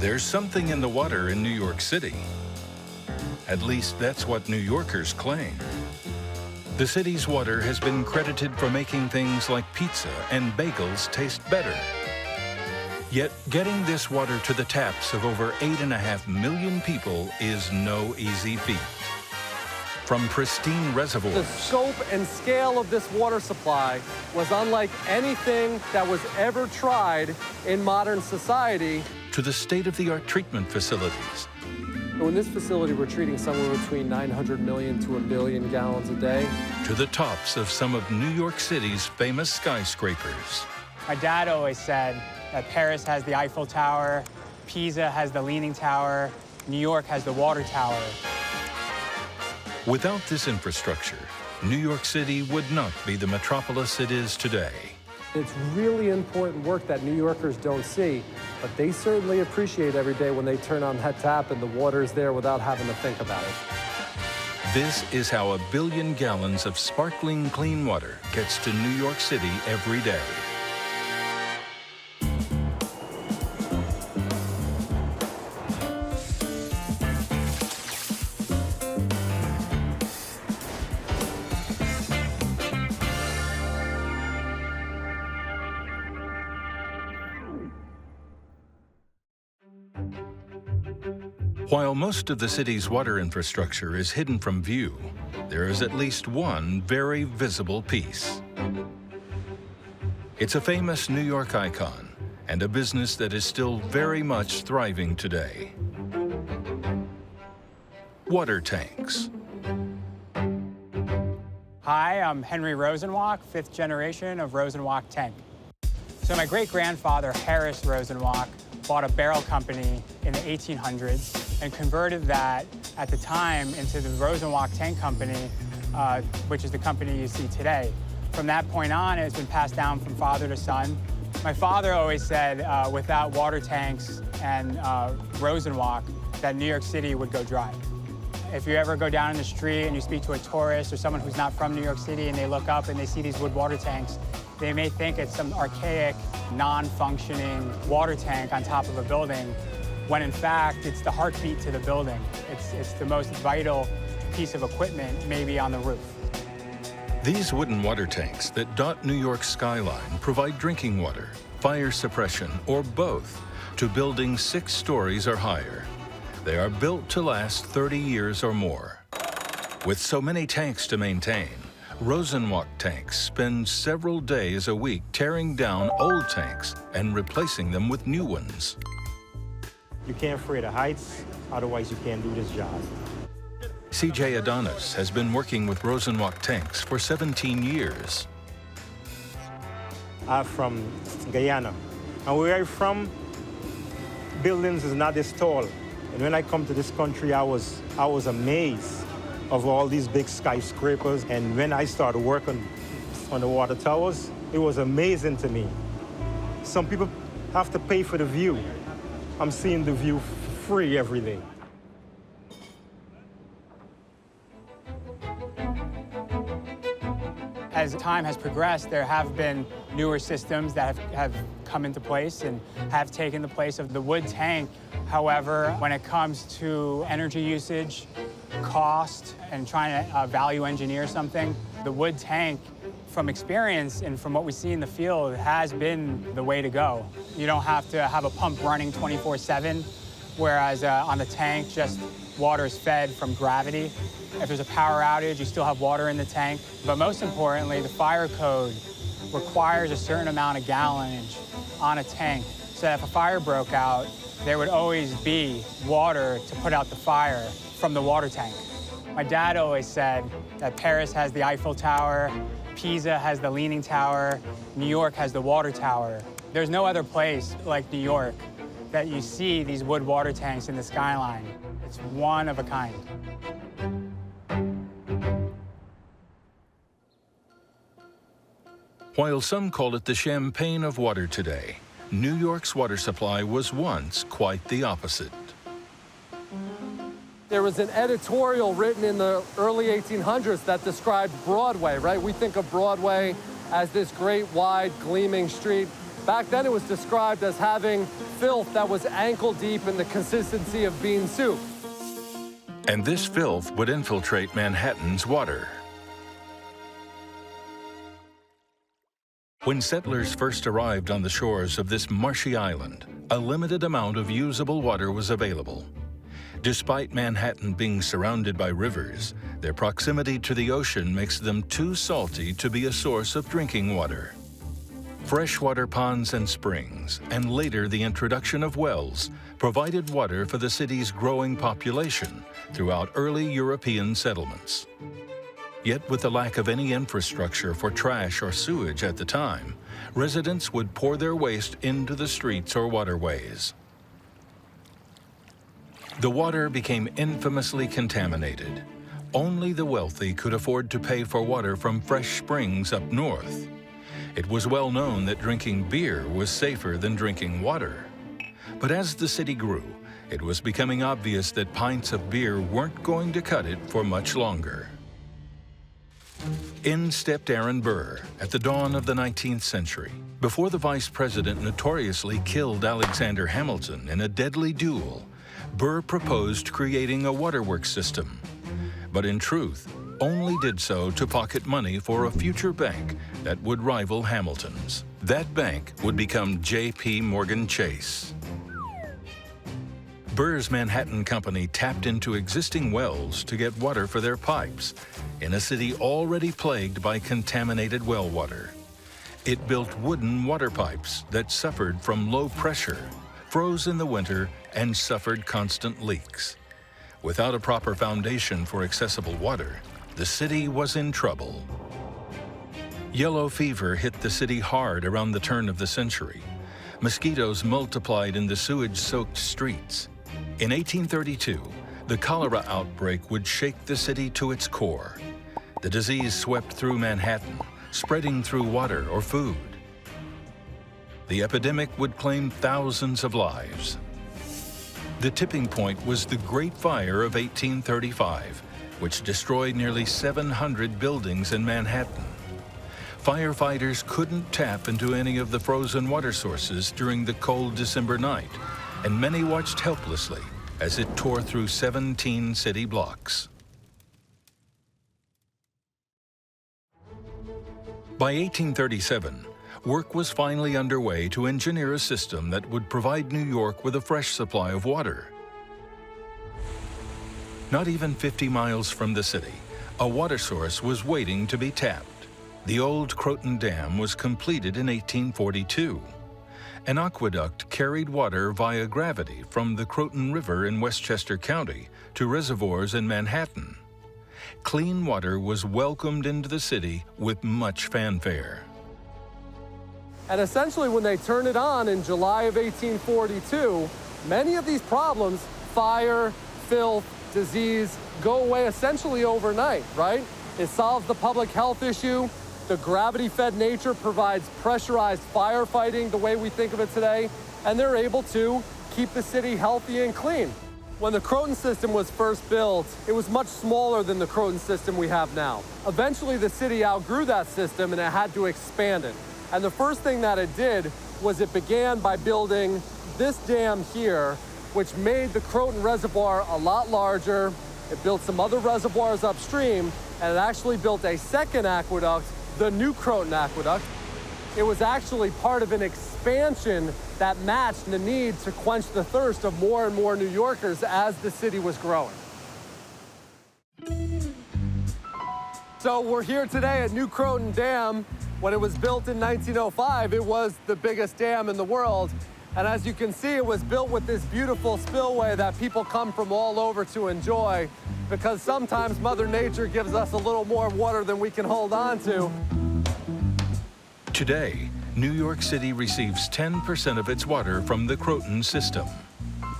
There's something in the water in New York City. At least that's what New Yorkers claim. The city's water has been credited for making things like pizza and bagels taste better. Yet getting this water to the taps of over 8.5 million people is no easy feat. From pristine reservoirs, the scope and scale of this water supply was unlike anything that was ever tried in modern society, to the state-of-the-art treatment facilities. In this facility, we're treating somewhere between 900 million to 1 billion gallons a day. To the tops of some of New York City's famous skyscrapers. My dad always said that Paris has the Eiffel Tower, Pisa has the Leaning Tower, New York has the Water Tower. Without this infrastructure, New York City would not be the metropolis it is today. It's really important work that New Yorkers don't see, but they certainly appreciate every day when they turn on that tap and the water's there without having to think about it. This is how 1 billion gallons of sparkling clean water gets to New York City every day. While most of the city's water infrastructure is hidden from view, there is at least one very visible piece. It's a famous New York icon and a business that is still very much thriving today. Water tanks. Hi, I'm Henry Rosenwalk, 5th generation of Rosenwalk tank. So my great-grandfather, Harris Rosenwalk, bought a barrel company in the 1800s and converted that at the time into the Rosenwalk Tank Company, which is the company you see today. From that point on, it's been passed down from father to son. My father always said without water tanks and Rosenwalk, that New York City would go dry. If you ever go down in the street and you speak to a tourist or someone who's not from New York City and they look up and they see these wood water tanks, they may think it's some archaic, non-functioning water tank on top of a building, when in fact, it's the heartbeat to the building. It's the most vital piece of equipment maybe on the roof. These wooden water tanks that dot New York's skyline provide drinking water, fire suppression, or both to buildings 6 stories or higher. They are built to last 30 years or more. With so many tanks to maintain, Rosenwalk tanks spend several days a week tearing down old tanks and replacing them with new ones. You can't afraid of heights, otherwise you can't do this job. C.J. Adonis has been working with Rosenwalk tanks for 17 years. I'm from Guyana, and where I'm from, buildings is not this tall. And when I come to this country, I was amazed of all these big skyscrapers. And when I started working on the water towers, it was amazing to me. Some people have to pay for the view. I'm seeing the view free every day. As time has progressed, there have been newer systems that have come into place and have taken the place of the wood tank. However, when it comes to energy usage, cost, and trying to value engineer something, the wood tank, from experience and from what we see in the field, has been the way to go. You don't have to have a pump running 24/7, whereas on the tank, just water is fed from gravity. If there's a power outage, you still have water in the tank. But most importantly, the fire code requires a certain amount of gallonage on a tank, so that if a fire broke out, there would always be water to put out the fire from the water tank. My dad always said that Paris has the Eiffel Tower, Pisa has the Leaning Tower, New York has the Water Tower. There's no other place like New York that you see these wood water tanks in the skyline. It's one of a kind. While some call it the champagne of water today, New York's water supply was once quite the opposite. There was an editorial written in the early 1800s that described Broadway, right? We think of Broadway as this great, wide, gleaming street. Back then it was described as having filth that was ankle deep in the consistency of bean soup. And this filth would infiltrate Manhattan's water. When settlers first arrived on the shores of this marshy island, a limited amount of usable water was available. Despite Manhattan being surrounded by rivers, their proximity to the ocean makes them too salty to be a source of drinking water. Freshwater ponds and springs, and later the introduction of wells, provided water for the city's growing population throughout early European settlements. Yet with the lack of any infrastructure for trash or sewage at the time, residents would pour their waste into the streets or waterways. The water became infamously contaminated. Only the wealthy could afford to pay for water from fresh springs up north. It was well known that drinking beer was safer than drinking water. But as the city grew, it was becoming obvious that pints of beer weren't going to cut it for much longer. In stepped Aaron Burr at the dawn of the 19th century, before the vice president notoriously killed Alexander Hamilton in a deadly duel. Burr proposed creating a waterworks system, but in truth, only did so to pocket money for a future bank that would rival Hamilton's. That bank would become J.P. Morgan Chase. Burr's Manhattan Company tapped into existing wells to get water for their pipes in a city already plagued by contaminated well water. It built wooden water pipes that suffered from low pressure, froze in the winter, and suffered constant leaks. Without a proper foundation for accessible water, the city was in trouble. Yellow fever hit the city hard around the turn of the century. Mosquitoes multiplied in the sewage-soaked streets. In 1832, the cholera outbreak would shake the city to its core. The disease swept through Manhattan, spreading through water or food. The epidemic would claim thousands of lives. The tipping point was the Great Fire of 1835, which destroyed nearly 700 buildings in Manhattan. Firefighters couldn't tap into any of the frozen water sources during the cold December night, and many watched helplessly as it tore through 17 city blocks. By 1837, work was finally underway to engineer a system that would provide New York with a fresh supply of water. Not even 50 miles from the city, a water source was waiting to be tapped. The old Croton Dam was completed in 1842. An aqueduct carried water via gravity from the Croton River in Westchester County to reservoirs in Manhattan. Clean water was welcomed into the city with much fanfare. And essentially when they turned it on in July of 1842, many of these problems, fire, filth, disease, go away essentially overnight, right? It solves the public health issue. The gravity-fed nature provides pressurized firefighting the way we think of it today, and they're able to keep the city healthy and clean. When the Croton system was first built, it was much smaller than the Croton system we have now. Eventually, the city outgrew that system and it had to expand it. And the first thing that it did was it began by building this dam here, which made the Croton Reservoir a lot larger. It built some other reservoirs upstream, and it actually built a second aqueduct, the New Croton Aqueduct. It was actually part of an expansion that matched the need to quench the thirst of more and more New Yorkers as the city was growing. So we're here today at New Croton Dam. When it was built in 1905, it was the biggest dam in the world. And as you can see, it was built with this beautiful spillway that people come from all over to enjoy, because sometimes Mother Nature gives us a little more water than we can hold on to. Today, New York City receives 10% of its water from the Croton system.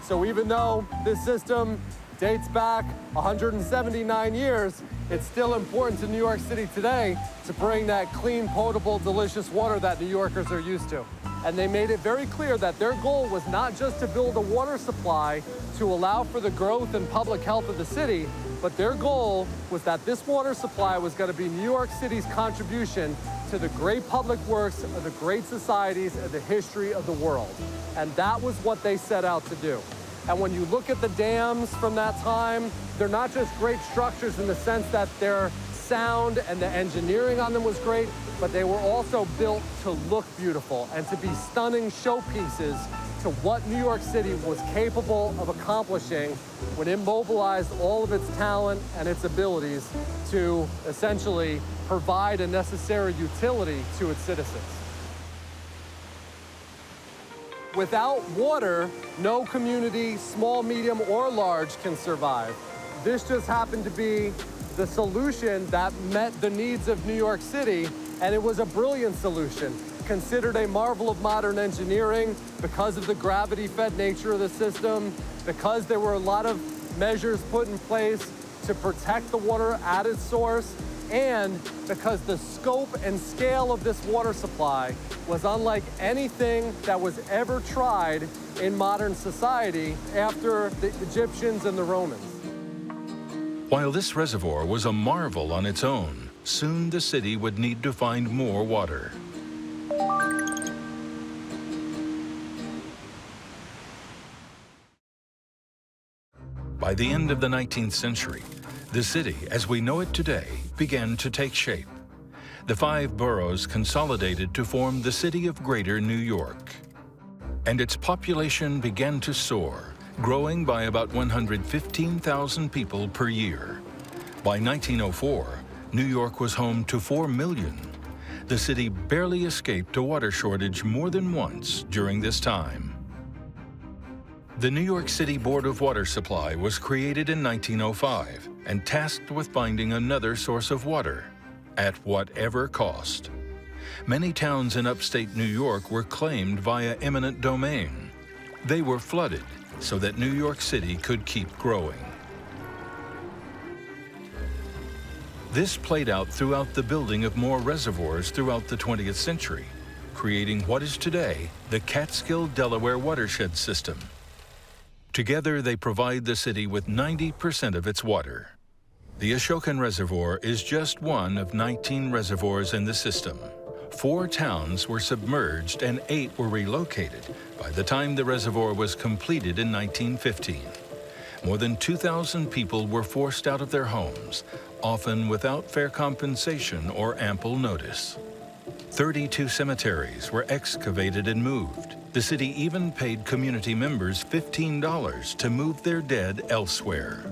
So even though this system dates back 179 years, it's still important to New York City today to bring that clean, potable, delicious water that New Yorkers are used to. And they made it very clear that their goal was not just to build a water supply to allow for the growth and public health of the city, but their goal was that this water supply was going to be New York City's contribution to the great public works of the great societies of the history of the world. And that was what they set out to do. And when you look at the dams from that time, they're not just great structures in the sense that their sound and the engineering on them was great, but they were also built to look beautiful and to be stunning showpieces to what New York City was capable of accomplishing when it mobilized all of its talent and its abilities to essentially provide a necessary utility to its citizens. Without water, no community, small, medium, or large, can survive. This just happened to be the solution that met the needs of New York City, and it was a brilliant solution, considered a marvel of modern engineering because of the gravity-fed nature of the system, because there were a lot of measures put in place to protect the water at its source, and because the scope and scale of this water supply was unlike anything that was ever tried in modern society after the Egyptians and the Romans. While this reservoir was a marvel on its own, soon the city would need to find more water. By the end of the 19th century, the city, as we know it today, began to take shape. The 5 boroughs consolidated to form the city of Greater New York. And its population began to soar, growing by about 115,000 people per year. By 1904, New York was home to 4 million. The city barely escaped a water shortage more than once during this time. The New York City Board of Water Supply was created in 1905 and tasked with finding another source of water, at whatever cost. Many towns in upstate New York were claimed via eminent domain. They were flooded so that New York City could keep growing. This played out throughout the building of more reservoirs throughout the 20th century, creating what is today the Catskill-Delaware watershed system. Together, they provide the city with 90% of its water. The Ashokan Reservoir is just one of 19 reservoirs in the system. 4 towns were submerged and 8 were relocated by the time the reservoir was completed in 1915. More than 2,000 people were forced out of their homes, often without fair compensation or ample notice. 32 cemeteries were excavated and moved. The city even paid community members $15 to move their dead elsewhere.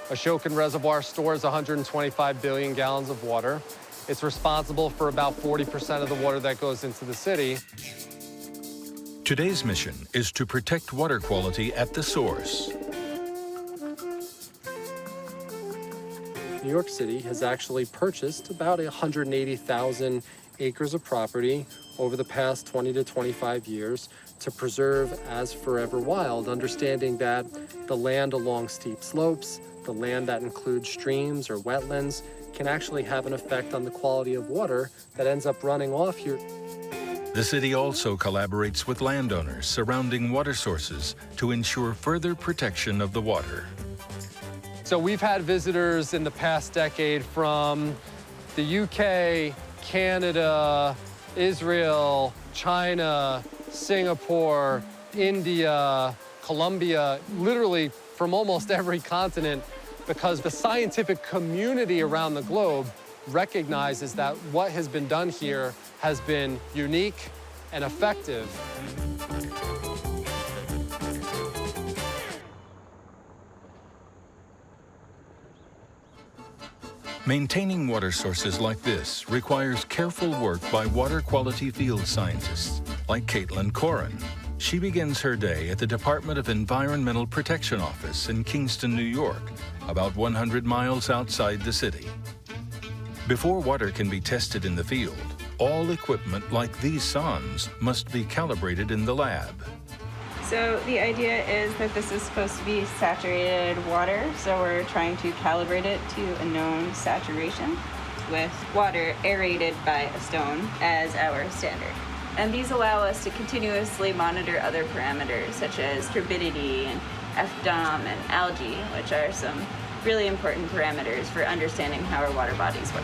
Ashokan Reservoir stores 125 billion gallons of water. It's responsible for about 40% of the water that goes into the city. Today's mission is to protect water quality at the source. New York City has actually purchased about 180,000 acres of property over the past 20 to 25 years to preserve as forever wild, understanding that the land along steep slopes, the land that includes streams or wetlands, can actually have an effect on the quality of water that ends up running off here. The city also collaborates with landowners surrounding water sources to ensure further protection of the water. So we've had visitors in the past decade from the UK, Canada, Israel, China, Singapore, India, Colombia, literally from almost every continent, because the scientific community around the globe recognizes that what has been done here has been unique and effective. Maintaining water sources like this requires careful work by water quality field scientists like Caitlin Corin. She begins her day at the Department of Environmental Protection Office in Kingston, New York, about 100 miles outside the city. Before water can be tested in the field, all equipment like these sondes must be calibrated in the lab. So the idea is that this is supposed to be saturated water, so we're trying to calibrate it to a known saturation with water aerated by a stone as our standard. And these allow us to continuously monitor other parameters such as turbidity and FDOM and algae, which are some really important parameters for understanding how our water bodies work.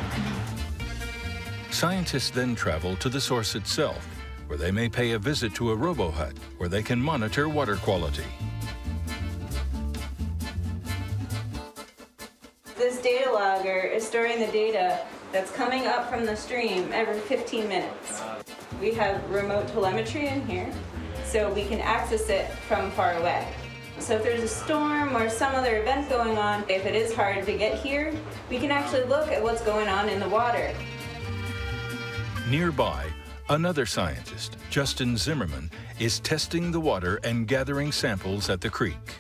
Scientists then travel to the source itself, where they may pay a visit to a robo-hut where they can monitor water quality. This data logger is storing the data that's coming up from the stream every 15 minutes. We have remote telemetry in here, so we can access it from far away. So if there's a storm or some other event going on, if it is hard to get here, we can actually look at what's going on in the water. Nearby, another scientist, Justin Zimmerman, is testing the water and gathering samples at the creek.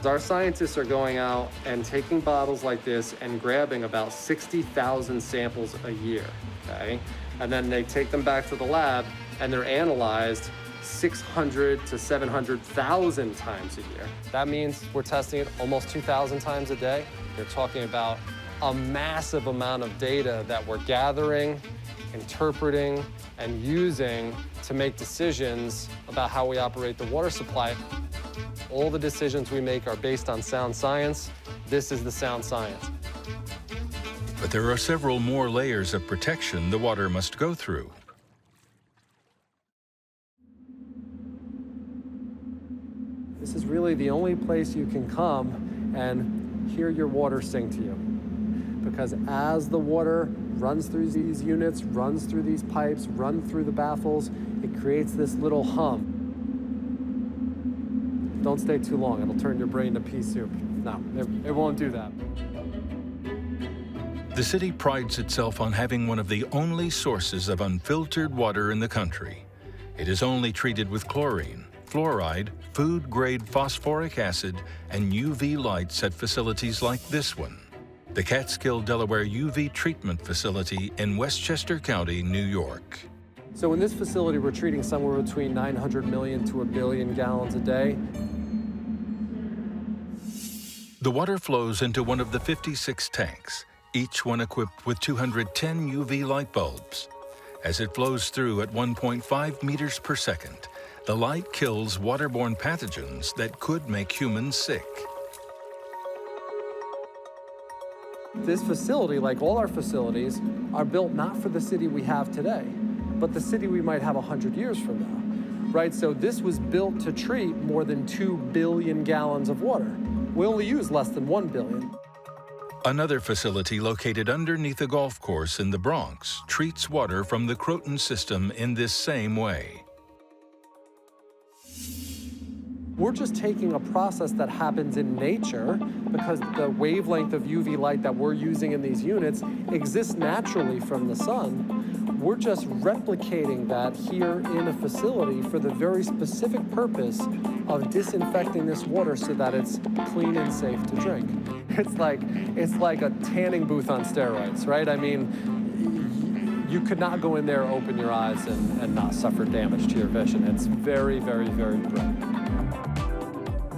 Our scientists are going out and taking bottles like this and grabbing about 60,000 samples a year, okay? And then they take them back to the lab and they're analyzed 600 to 700,000 times a year. That means we're testing it almost 2,000 times a day. You're talking about a massive amount of data that we're gathering, interpreting, and using to make decisions about how we operate the water supply. All the decisions we make are based on sound science. This is the sound science. But there are several more layers of protection the water must go through. This is really the only place you can come and hear your water sing to you. Because as the water runs through these units, runs through these pipes, runs through the baffles, it creates this little hum. Don't stay too long, it'll turn your brain to pea soup. No, it won't do that. The city prides itself on having one of the only sources of unfiltered water in the country. It is only treated with chlorine, fluoride, food-grade phosphoric acid, and UV lights at facilities like this one, the Catskill, Delaware UV Treatment Facility in Westchester County, New York. So in this facility, we're treating somewhere between 900 million to 1 billion gallons a day. The water flows into one of the 56 tanks, each one equipped with 210 UV light bulbs. As it flows through at 1.5 meters per second, the light kills waterborne pathogens that could make humans sick. This facility, like all our facilities, are built not for the city we have today, but the city we might have 100 years from now, right? So this was built to treat more than 2 billion gallons of water. We only use less than 1 billion. Another facility located underneath a golf course in the Bronx treats water from the Croton system in this same way. We're just taking a process that happens in nature because the wavelength of UV light that we're using in these units exists naturally from the sun. We're just replicating that here in a facility for the very specific purpose of disinfecting this water so that it's clean and safe to drink. It's like a tanning booth on steroids, right? I mean, you could not go in there, open your eyes, and not suffer damage to your vision. It's very, very, very bright.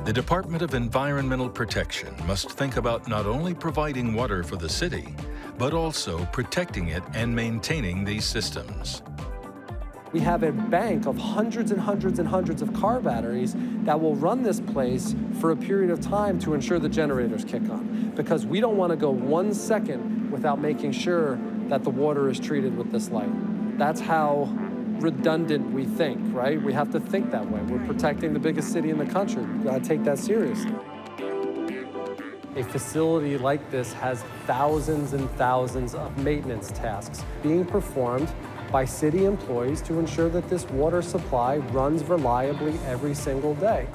The Department of Environmental Protection must think about not only providing water for the city, but also protecting it and maintaining these systems. We have a bank of hundreds and hundreds and hundreds of car batteries that will run this place for a period of time to ensure the generators kick on, because we don't want to go 1 second without making sure that the water is treated with this light. That's how redundant we think, right? We have to think that way. We're protecting the biggest city in the country. We've got to take that seriously. A facility like this has thousands and thousands of maintenance tasks being performed by city employees to ensure that this water supply runs reliably every single day.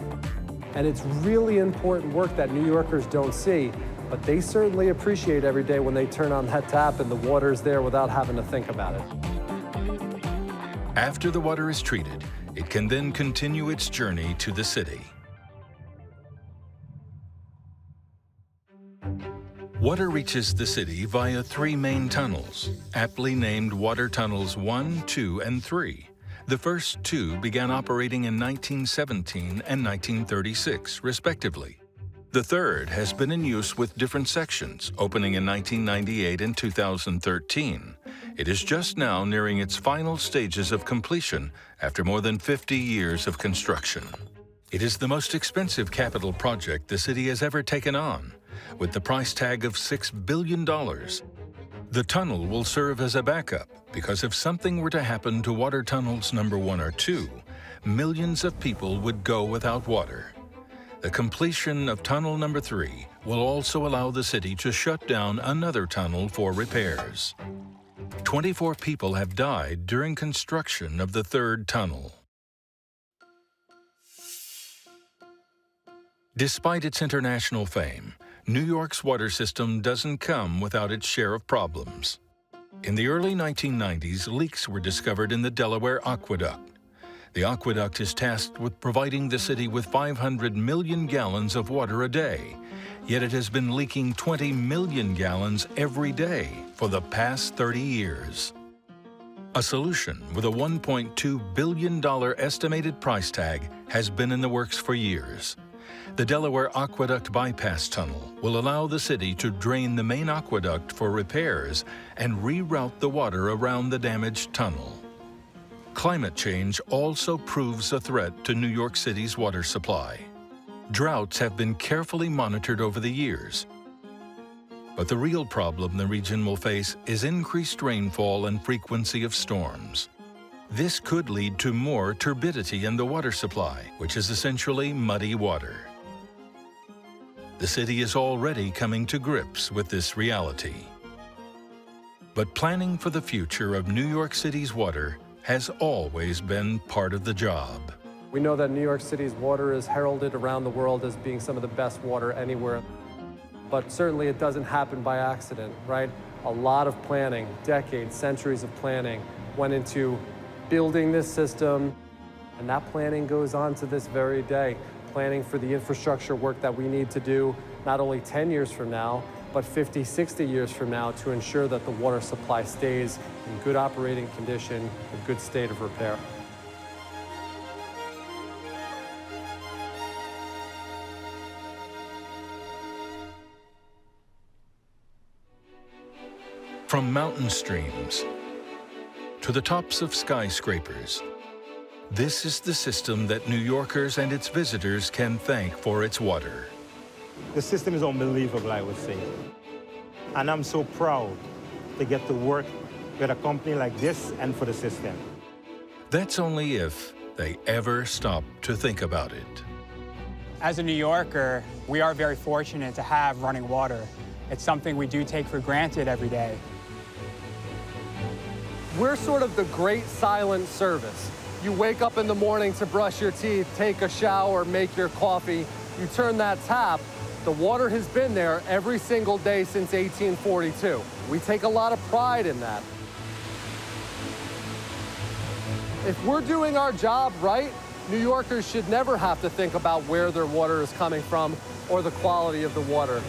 And it's really important work that New Yorkers don't see, but they certainly appreciate every day when they turn on that tap and the water's there without having to think about it. After the water is treated, it can then continue its journey to the city. Water reaches the city via 3 main tunnels, aptly named Water Tunnels 1, 2, and 3. The first 2 began operating in 1917 and 1936, respectively. The third has been in use with different sections, opening in 1998 and 2013. It is just now nearing its final stages of completion after more than 50 years of construction. It is the most expensive capital project the city has ever taken on, with the price tag of $6 billion. The tunnel will serve as a backup because if something were to happen to water tunnels number 1 or 2, millions of people would go without water. The completion of tunnel number 3 will also allow the city to shut down another tunnel for repairs. 24 people have died during construction of the 3rd tunnel. Despite its international fame, New York's water system doesn't come without its share of problems. In the early 1990s, leaks were discovered in the Delaware Aqueduct. The aqueduct is tasked with providing the city with 500 million gallons of water a day, yet it has been leaking 20 million gallons every day for the past 30 years. A solution with a $1.2 billion estimated price tag has been in the works for years. The Delaware Aqueduct Bypass Tunnel will allow the city to drain the main aqueduct for repairs and reroute the water around the damaged tunnel. Climate change also proves a threat to New York City's water supply. Droughts have been carefully monitored over the years. But the real problem the region will face is increased rainfall and frequency of storms. This could lead to more turbidity in the water supply, which is essentially muddy water. The city is already coming to grips with this reality. But planning for the future of New York City's water has always been part of the job. We know that New York City's water is heralded around the world as being some of the best water anywhere. But certainly it doesn't happen by accident, right? A lot of planning, decades, centuries of planning went into building this system, and that planning goes on to this very day. Planning for the infrastructure work that we need to do not only 10 years from now, but 50, 60 years from now to ensure that the water supply stays in good operating condition, in good state of repair. From mountain streams to the tops of skyscrapers, this is the system that New Yorkers and its visitors can thank for its water. The system is unbelievable, I would say. And I'm so proud to get to work with a company like this and for the system. That's only if they ever stop to think about it. As a New Yorker, we are very fortunate to have running water. It's something we do take for granted every day. We're sort of the great silent service. You wake up in the morning to brush your teeth, take a shower, make your coffee. You turn that tap, the water has been there every single day since 1842. We take a lot of pride in that. If we're doing our job right, New Yorkers should never have to think about where their water is coming from or the quality of the water.